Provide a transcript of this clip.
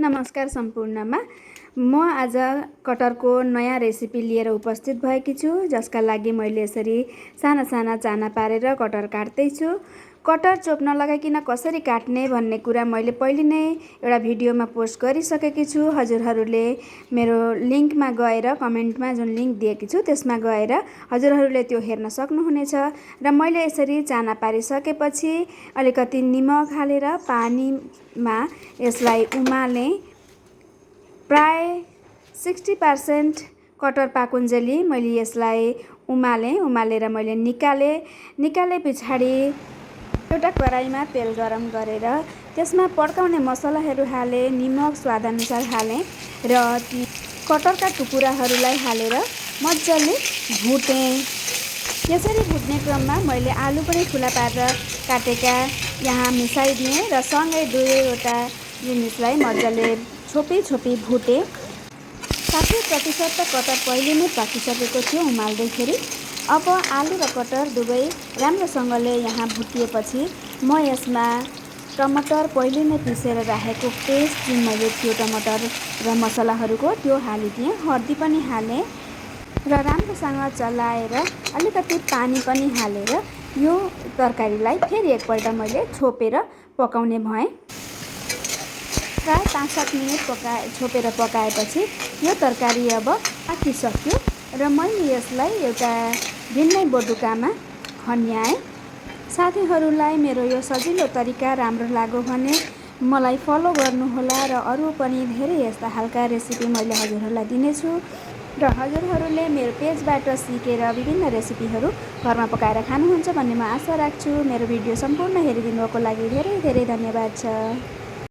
नमस्कार सम्पूर्णमा। म आज कटरको नयाँ रेसिपी लिएर उपस्थित भएकी छु, जसका लागि मैले यसरी साना साना चाना पारेर कटर काट्दैछु। कटर चोप नलगाइकन कसरी काट्ने भन्ने कुरा मैले पहिले नै एउटा भिडियोमा पोस्ट गरिसकेकी छु। हजुरहरूले मेरो लिङ्कमा गएर कमेन्टमा जुन लिङ्क दिएकी छु त्यसमा गएर हजुरहरूले त्यो हेर्न सक्नुहुनेछ। र मैले यसरी चाना पारिसकेपछि अलिकति निमक हालेर पानीमा यसलाई उमाले। प्राय 60% कटर पाकुन्जेली मैले यसलाई उमालेर मैले निकाले पछाडि एउटा कराईमा तेल गरम गरेर त्यसमा पड्काउने मसलाहरू हाले, निमक स्वादअनुसार हाले र ती कटरका टुकुराहरूलाई हालेर मजाले भुटे। यसरी भुट्ने क्रममा मैले आलु पनि ठुला पारेर काटेका यहाँ मिसाइदिएँ र सँगै दुईवटा जिनिसलाई मजाले छोपी भुटे। 60% त कटर पहिले नै पाकिसकेको थियो उमाल्दैखेरि। अब आलु र कटर दुवै राम्रोसँगले यहाँ भुटिएपछि म यसमा टमाटर पहिले नै पिसेर राखेको पेस्ट जुन मैले थियो टमाटर र मसलाहरूको त्यो हालिदिएँ। हर्दी पनि हालेँ र राम्रोसँग चलाएर अलिकति पानी पनि हालेर यो तरकारीलाई फेरि एकपल्ट मैले छोपेर पकाउने भएँ। प्राय 5-7 मिनट छोपेर पकाएपछि यो तरकारी अब पाकिसक्यो र मैले यसलाई एउटा भिन्नै बटुकामा खन्याएँ। साथीहरूलाई मेरो यो सजिलो तरिका राम्रो लाग्यो भने मलाई फलो गर्नुहोला र अरू पनि धेरै यस्ता हल्का रेसिपी मैले हजुरहरूलाई दिनेछु र हजुरहरूले मेरो पेजबाट सिकेर विभिन्न रेसिपीहरू घरमा पकाएर खानुहुन्छ भन्ने म आशा राख्छु। मेरो भिडियो सम्पूर्ण हेरिदिनुको लागि धेरै धेरै धन्यवाद छ।